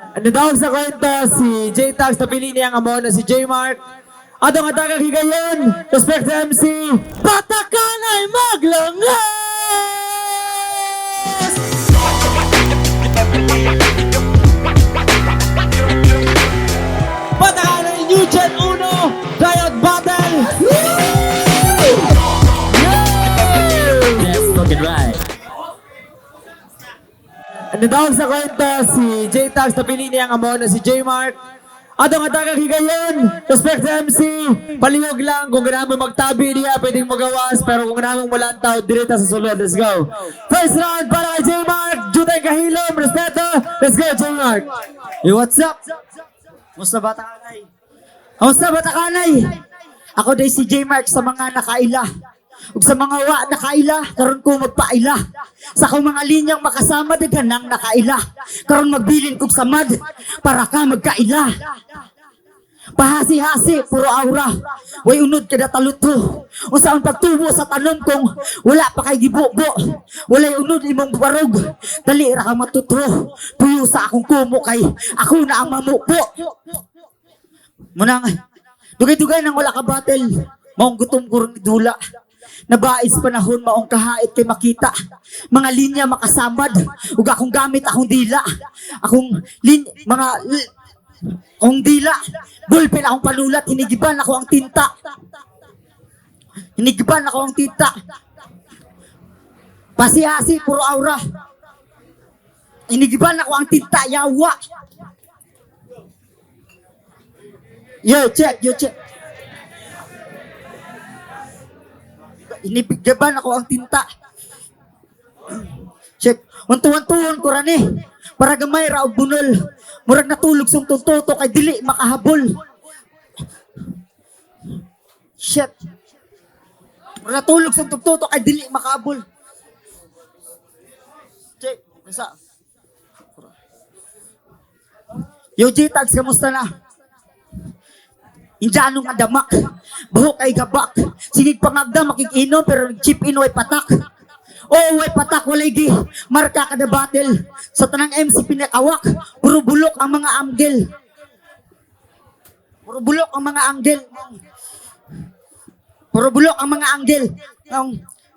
Ano daw sa kwento si J-Tags na pili niya ang amo na si J-Mark. At ang atagang higayon, respect sa MC, Patakan ay maglangas! Patakan ay New Gen 1, Riot Battle! Yes, fucking right. Ano daw sa kwento si J-Tags na pili niya ang amo na si J-Mark. At ang atagang higayon, respect sa MC, palihog lang kung ganahan mo magtabi niya, pwedeng magawas, pero kung ganahan mong malantaw, direta sa sulod. Let's go. First round para kay J-Mark, Jutay Kahilom, respeto. Let's go, J-Mark. Hey, what's up? Musta ba takanay? Musta ba takanay? Ako day si J-Mark sa mga nakaila. Ug sa mga wa nakaila, karon ko magpaila. Sa akong mga linyang makasama, daghanang nakaila. Karon magbilin kog samad, para ka magkaila. Pahasi-hasi, puro aura. Way unod kada taluto. Unsa ang pagtubo sa tanom kung wala pa kay gibubo. Walay unod imong barog. Dali ra ka matutro. Puyo sa akong kumo kay ako na ang mamupo. Munang dugay-dugay nang wala ka battle. Maong gutom ko ron dula. Nabais panahon maong kahait kay makita. Mga linya makasamad. Ug akong gamit akong dila. Akong akong dila. Bulpen akong panulat. Hinigiban ako ang tinta. Hinigiban ako ang tinta. Pasihasi, puro aura. Hinigiban ako ang tinta. Yawa. Yo, check. Inibigyaban ako ang tinta. Check. Untuhan-tuhan ko rani. Para gamay ra og bunol. Murag natulog sung tuntuto kay dili makahabol. Shit. Murag natulog sung tuntuto kay dili makahabol. Check. Isa. Yo, J-Tags, kamusta na? Indianong adamak, buhok ay gabak. Sigig pangagda makikinom pero chip in way patak. Oh, way patak walay di. Marka kada battle. Sa tanang MC pinakawak, puro bulok ang mga anggel. Puro bulok ang mga anggel. Puro bulok ang mga anggel.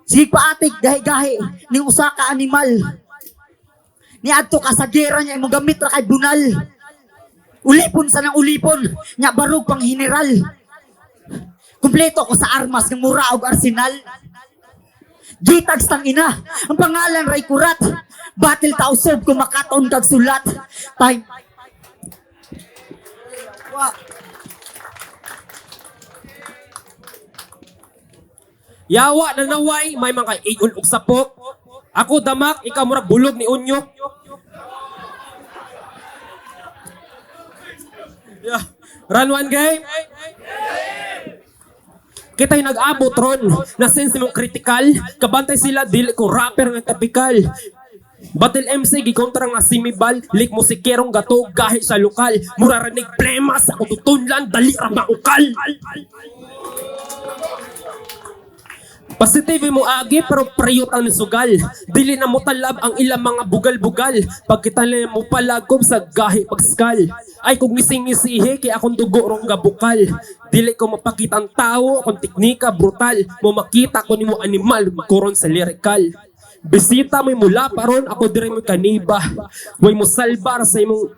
Sigig paatik gahi-gahi ning usa ka animal. Ni adto ka sa gera niya imong gamit ra kay bunal. Ulipon sa nang ulipon, nya barog pang general. Kumpleto ko sa armas ng mura og arsenal. J-Tags tang ina, ang pangalan ray kurat. Battle tausob ko makaton kag sulat. Time. Yawa na naway, may mga igon og sapok. Ako damak, ikaw murag bulog ni unyok. Yeah. Run one game. Kita'y nag-abot ron. Na-sense mong critical. Kabantay sila, dili ko rapper ng tapikal. Battle MC, gikontra nga simibal. Lik mo si Kerong gato, gahi sa lokal. Muraranig plemas, ako tutunlan, dali ra maukal. Positive mo agi pero priyot ang sugal. Dili na mo talab ang ilang mga bugal-bugal. Pagkitala mo palagom sa gahi pagskal. Ay kung ngising-ngisihe kay akong dugo rong gabukal. Dili ko mapakita ang tao akong teknika brutal. Mo makita ko ni mo animal koron sa lyrical. Bisita mo mula paron ako dire mo kaniba. Way mo salbar sa imong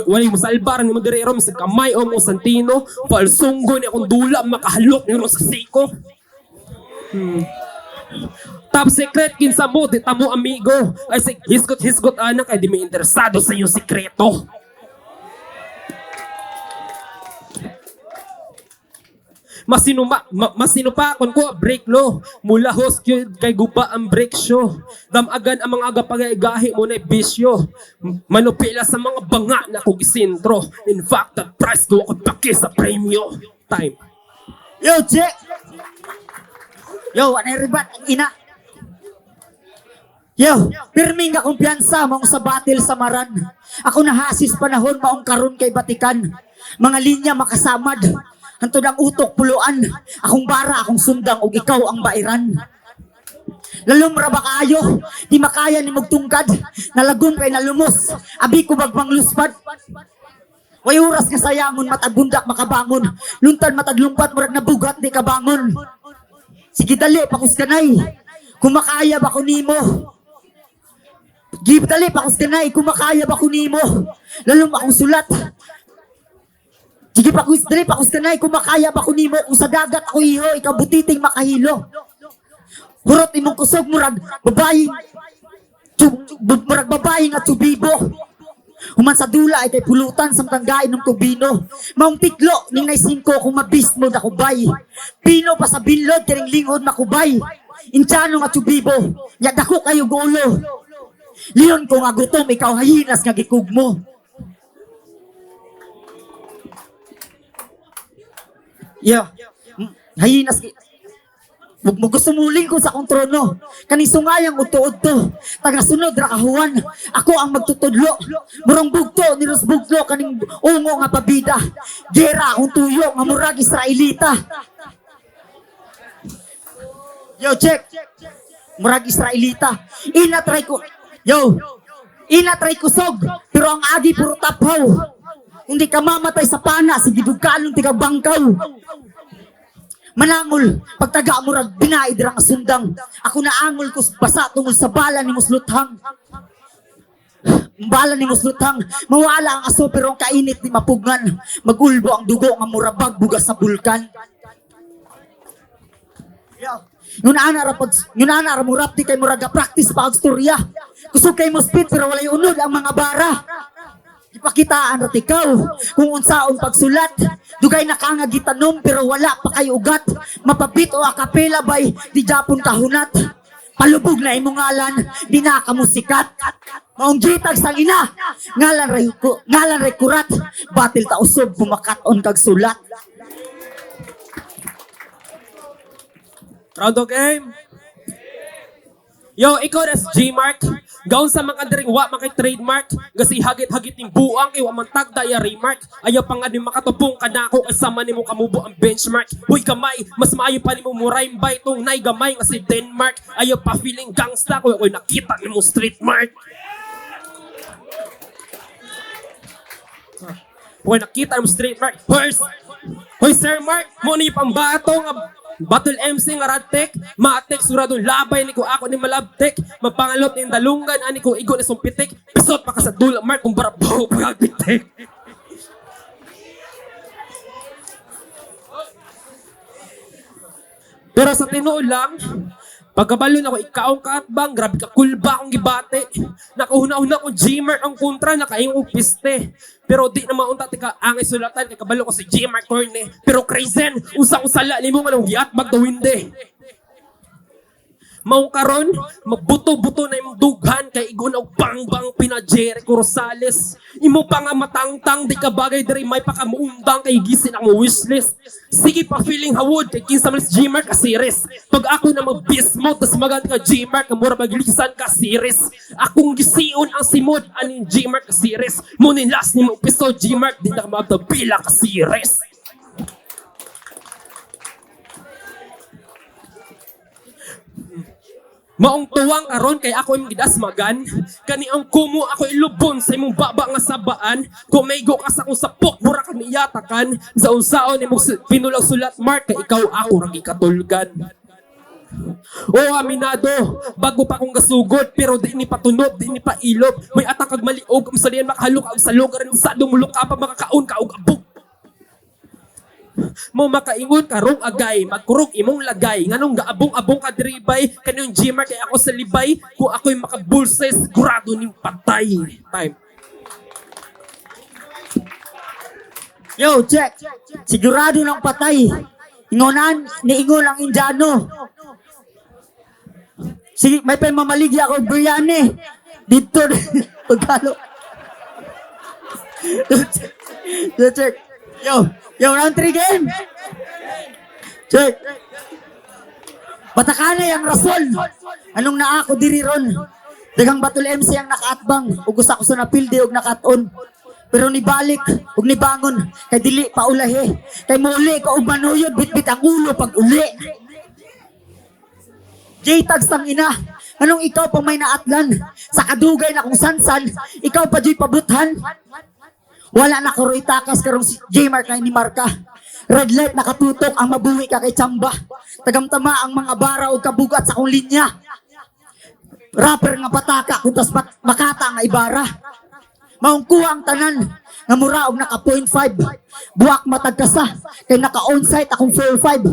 way mo salbar ni mo dire rom sa kamay o mo santino. Falsunggo ni akong dula makahalok ni ro sa siko. Top secret kinsa mo di tamo amigo ay hisgot anak ay di may interesado sa iyong sikreto. Masino pa kon ko break lo mula host kay guba ang break show damagan ang mga agapagahi mo na bisyo manupila sa mga banga na kog isintro in fact the price ko ako paki sa premyo time. Yo, check. Yo, ano ribat ang ina? Yo, pirming ka kumpiyansa mong sa battle sa maran. Ako nahasis panahon maong karon kay Batikan. Mga linya makasamad. Hantod ang utok puluan. Akong bara, akong sundang ug ikaw ang bairan. Lalumra ba kayo? Di makaya ni magtungkad. Nalagom kay nalumos. Abi ko bagmang luspad. Way oras nga sayangon, matag bundak makabangon. Luntan matag lumpat, murag nabugat di kabangon. Sige dali, pakus kanay. Kumakaya ba ko nimo? Give dali, pakus kanay. Kumakaya ba ko nimo? Lalong akong sulat. Sige pakus dali, pakus kanay. Kumakaya ba ko nimo? Kung sa dagat ako iho, ikaw butiting makahilo. Hurot imong kusog murag babayi. Murag babayi nga tubibo. Human sa dula ay kay pulutan samtang gain ng tubino. Maong tiklo ning naisingko kung mabist mo na kubay. Pino pa sa bilod kining lingod makubay. Inchano nga tubibo. Yadako kayo gulo. Leon ko nga gutom ikaw hayinas nga gikug mo. Yeah. Hayinas mo gusto muling ko sa akong trono. Kaning sungayang uto-uto. Tagasunod ra kahuan. Ako ang magtutudlo. Murang bugto ni Buglo kaning ungo nga pabida. Gera akong tuyo nga murag Israelita. Yo, check. Murag Israelita. Inatry ko. Yo. Inatry ko sog. Pero ang agi puro taphaw. Hindi ka mamatay sa pana. Sige dugkalong tiga bangkaw. Manangol, pagtaga mo rag binaid ra nga sundang. Ako naangol ko basa tungol sa bala ni musluthang. Bala ni musluthang, mawala ang aso pero ang kainit di mapugnan. Magulbo ang dugo nga murabag bugas sa bulkan. Yun ana ra murap di kay muraga practice pa og storya. Kusog kay mo speed pero walay unod ang mga bara. Ipakitaan rat ikaw kung unsaon pagsulat. Dugay na ka nga gitanom pero wala pa kay ugat. Mapapit o akapela bay di Japon kahunat. Palubog na imong ngalan di na ka musikat. Maong gitag sang ina ngalan ray kurat. Batil ta usog pumakat-on kag sulat. Round of game. Yo, ikaw na si G-Mark. Gaon sa mga diring wa makay trademark. Gasi hagit-hagit ning buang kay wa man tagda ya remark. Ayaw pa nga ni makatupong kanako kasama nimo kamubo ang benchmark. Huy kamay, mas maayo pa nimo murayim bay tong nay gamay nga si Denmark. Ayaw pa feeling gangsta ko oy nakita nimo street mark. Oy nakita nimo street mark. Hoy Sir Mark, mo ni pambato nga Battle MC nga radtek, matek suradong labay ni ko ako ni malabtek. Mapangalot ni dalungan ani ko igo ni sumpitik. Pisot pa ka sa dula mark kung barabaw pagbitik. Pero sa tinuod lang, pagkabalo na ko ikaong kaatbang, grabe ka kulba akong gibate. Nakahuna-huna ko G-Mark ang kontra, nakaingong piste. Pero di na maunta tika ang isulatan kay kabalo ko si G-Mark Corne. Pero crazen, usang-usala ni mo nga nung giatbag the winde. Maong karon, mabuto-buto na imong dughan kay igon og bang-bang pina Jericho Rosales. Imo pa nga matangtang di ka bagay diri may pakamuundang kay gisin ang wishlist. Sige pa feeling hawod kay kinsa man si G-Mark ka series. Pag ako na magbismo tas magan ka G-Mark mura maglisan ka series. Akong gisiun ang simod aning G-Mark ka series. Mo ni last ni mo episode G-Mark di na ka magtabila ka series. Maong tuwang karon kay ako imong gidasmagan kani ang kumo ako ilubon sa imong baba nga sabaan kumego ka sa akong sapok mura ka niyatakan sa unsaon imong pinulaw sulat mark kay ikaw ako ra gikatulgan. O aminado, bago pa akong gasugod pero di ni patunob, di ni pailob. May atak kag maliog ang salian makahalok ang salog rin sa dumulok ka pa makakaon ka og abog. Mo makaingon karong agay magkurog imong lagay nganong gaabong-abong ka diribay kaniyong G-Mark kay ako sa libay kung ako'y makabulses sigurado ning patay. Time. Yo, check. Sigurado ng patay. Ingonan, niingon ang Indiano. Sige, may pamamaligya ako biryani. Dito, pagkalo. Check. Yo, round 3 game. Check. Batakanay ang rason. Anong naa ako diri ron? Dagang Battle MC ang nakaatbang. Ug usa ko sa napilde og nakaton. Pero ni balik ug ni bangon kay dili pa ulahi. Kay muli ko og manuyod bitbit ang ulo pag uli. J-Tags tang ina. Anong ikaw pa may naatlan? Sa kadugay na kung sansan, ikaw pa Joy pabuthan. Wala na ko itakas karong si J-Mark na ni Marka. Red light nakatutok ang mabuhi ka kay Chamba. Tagamtama ang mga bara o kabugat sa akong linya. Rapper nga pataka kung tas makata nga ibara. Maungkuha ang tanan nga muraog naka 0.5. Buwak matagkasa kay naka on-site akong 4-5.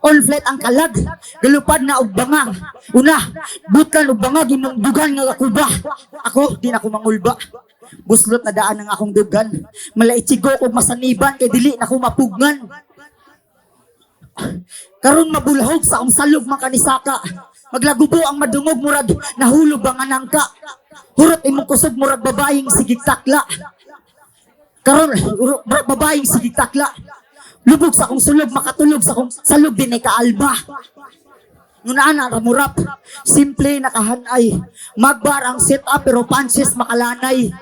On-flight ang kalag, galupad na og bangag. Una, butkan og bangag imong dugan nga kuba. Ako, di na ako mangulba. Buslot na daan ang akong dugan. Malaitsigo kog masaniban kay dili na ako mapugnan. Karon mabulhog sa akong salog makanisaka. Maglagubo ang madungog murag nahulog ang anangka. Hurot imong kusog murag babayeng sigig takla. Karon murag babayeng sigig takla. Lubog sa akong sulog makatulog sa akong salog din ay kaalba. Ngunaan na ramurap, simple nakahanay. Magbar ang setup pero punches makalanay.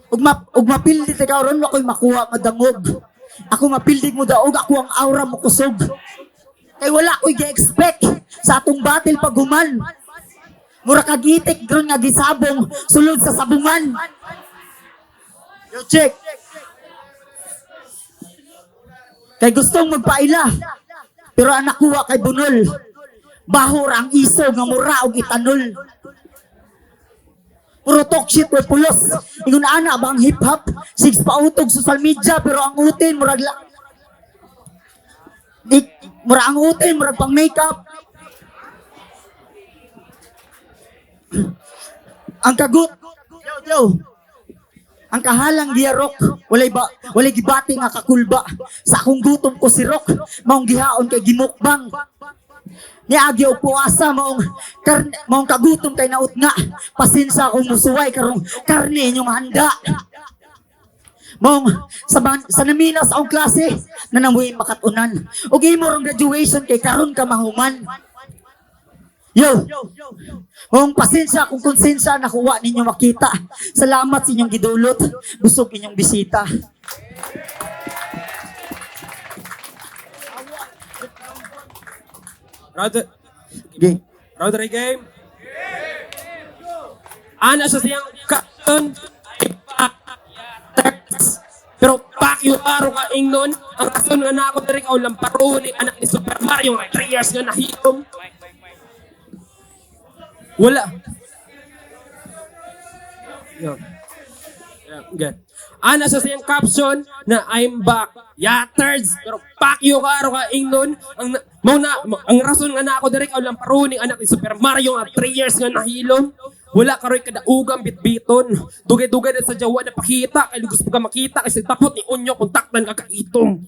Ug mapildi ka karon wa ko'y makuha madangog. Ako mapildig mo daog, ako ang aura mo kusog. Kay wala ko'y gi-expect sa atong battle paghuman. Mura kagitik dron nga gisabong sulod sa sabungan. Yo check. Kay gustong magpaila pero anak kuha kay bunol. Bahor ang iso nga mura og itanol. Puro talk shit or pulos. Ingon ana ba ang hip hop? Six pautog social media pero ang utin murag mura ang utin murag pang makeup. Ang kagut yo. Ang kahalang giyarok, walay gibati nga kakulba. Sa akong gutom ko si Rock, maong gihaon kay gimukbang. Niagi og puasa maong kagutom kay naut nga. Pasensya akong musuway karong karne inyong handa. Maong sa namina sa akong klase, nanamuhin makatunan. Og imo rong graduation kay karon ka mahuman. Yo, kung pasensya, kung konsensya, nakuha ninyo makita. Salamat sa inyong gidulot. Busog inyong bisita. Game. Round game. Ana siya siyang katon. Pero pakyo araw ka ingnon. Ang rason nga na ako diri ka ulang paruni anak ni Super Mario nga 3 years nga nahitom. Wala. Yo. Good. Ana sa siyang caption na I'm back. Yaters. Pero pakyo ka araw ka ingnon. Ang rason nga na ako direk ulang paruni anak ni Super Mario nga 3 years nga nahilom. Wala karoy kadaugang bitbiton. Dugay-dugay na sa Jawa na pakita kay lugos pa ka makita kasi tapot ni unyo kontaktan ka kaitom.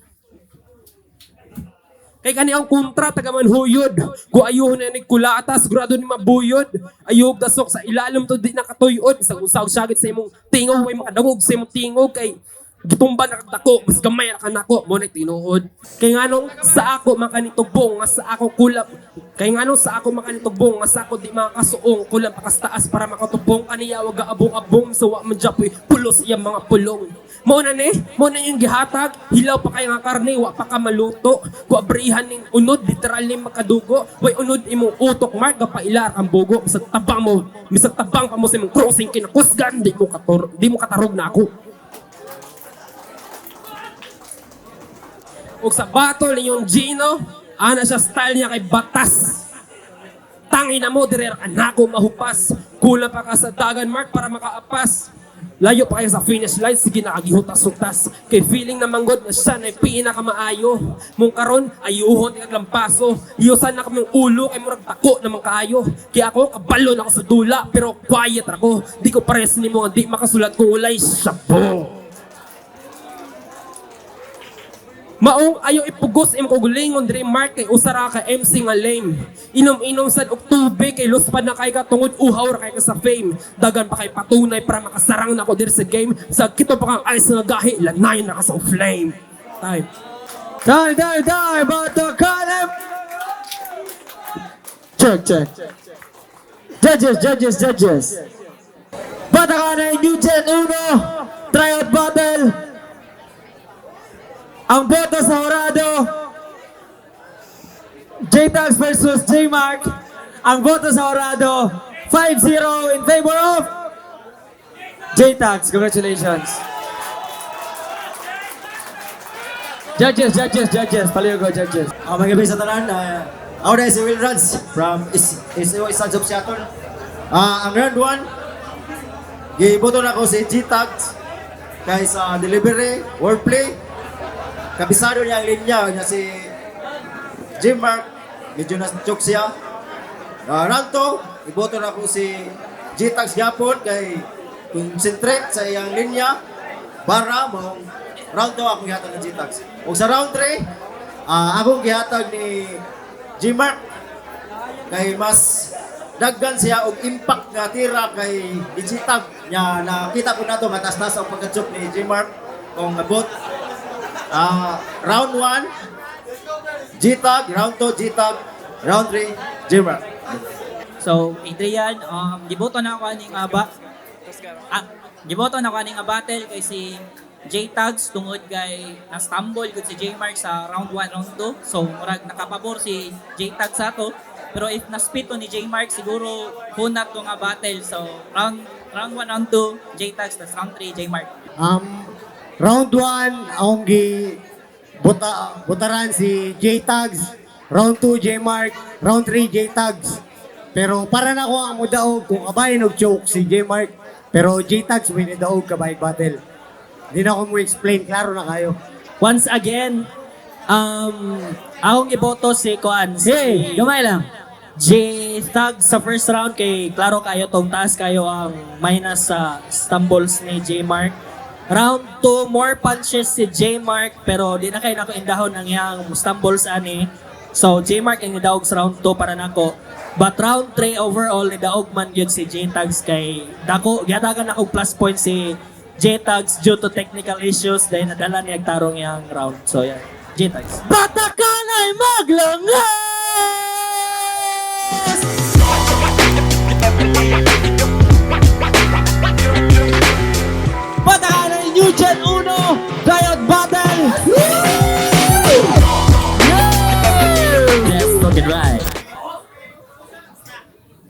Kay kani ang kontra taga manhuyod. Gu ayuhon na ni kulata sigurado ni mabuyod. Ayog dasok sa ilalim to di nakatuyod. Isang usaw syagit sa imong tingog way makadangog sa imong tingog kay gitumba na dako mas gamay na kanako mo na tinuod. Kay nganong sa ako makanitugbong nga sa ako kulap. Kay nganong sa ako makanitugbong nga sa ako di makasuong kulang pakastaas para makatubong kaniya wag abong-abong sa wa man japoy pulos iyang mga pulong. Mo na yung gihatag, hilaw pa kay nga karne, wa pa ka maluto. Kuabrihan ning unod, literal ning makadugo. Way unod imong utok mark gapailar ang bugo. Misag tabang pa mo sa imong crossing kinakusgan, di mo katarog na ako. Ug sa battle ninyong Gino, ana siya style niya kay batas. Tangina mo, dire anako mahupas. Kulang pa ka sa dagan mark para makaapas. Layo pa kayo sa finish line, sige nakagihutas-hutas. Kay feeling na manggod na siya na pinakamaayo. Mung karon, ayuhon tingag lampaso. Iyusan na kaming ulo, kay murag tako naman kaayo. Kaya ako, kabalo na ako sa dula, pero quiet ako. Di ko pares ni mo, di makasulat kung ulay sabo. Maong ayaw ipugos im kugulingon diri mark kay usara ka MC nga lame. Inom-inom sad og tubig kay luspad na kay ka tungod uhaw ra kay ka sa fame. Dagan pa kay patunay para makasarang nako diri sa game. Sa kito pa kang ice nga gahi lanay na ka sa flame. Time. Die, bato kanem. Check. Judges. Bata ka na New Gen 1. Tryout battle. Ang boto sa Horado, J-Tags versus J-Mark. Ang boto sa orado, 5-0 in favor of J-Tags. Congratulations. Judges. Paliw ko, judges. Mga gabi sa tanan, ako na si Will Rads from Sons of Seattle. Ang round 1, giboto na ko si G-Tags kay sa delivery, wordplay. Kabisado niya ang linya niya si Jim Mark, medyo na-choke siya. Round 2, iboto na ko si G-Tags Gapon kay concentrate sa iyang linya para mong round 2 akong gihatag ng G-Tags. O sa round 3, akong gihatag ni G-Mark kay mas daggan siya og impact nga tira kay G-Tag nya nakita ko nato nga taas-taas ang pagka-choke ni G-Mark kung abot. Round 1, G-Tag, round 2, G-Tag, round 3, G-Mark. So, Adrian, giboto na ako aning giboto na ako aning battle kay si J-Tags tungod kay na-stumble gud si J-Mark sa round 1, round 2. So, murag nakapabor si J-Tags sa to. Pero if na-spit to ni J-Mark, siguro hunat ko nga battle. So, round 1, round 2, J-Tags, tas round 3, J-Mark. Round 1, akong butaran si J-Tags. Round 2, J-Mark. Round 3, J-Tags. Pero para na ko ang mudaog kung kabayan og choke si J-Mark. Pero J-Tags may nidaog kabay battle. Hindi na ako mo explain, klaro na kayo. Once again, akong iboto si Kuan. Hey, gamay lang. J-Tag sa first round kay klaro kayo tong taas kayo ang minus sa stumbles ni J-Mark. Round 2, more punches si J-Mark pero di na kayo nako indahon ang iyang stumbles ani. So J-Mark ang nidaog sa round 2 para nako. But round 3 overall nidaog man gyud si J-Tags kay dako gyadagan ako plus point si J-Tags due to technical issues dahil nadala niya tarong yang round. So yeah, J-Tags. Batakan ay maglangay!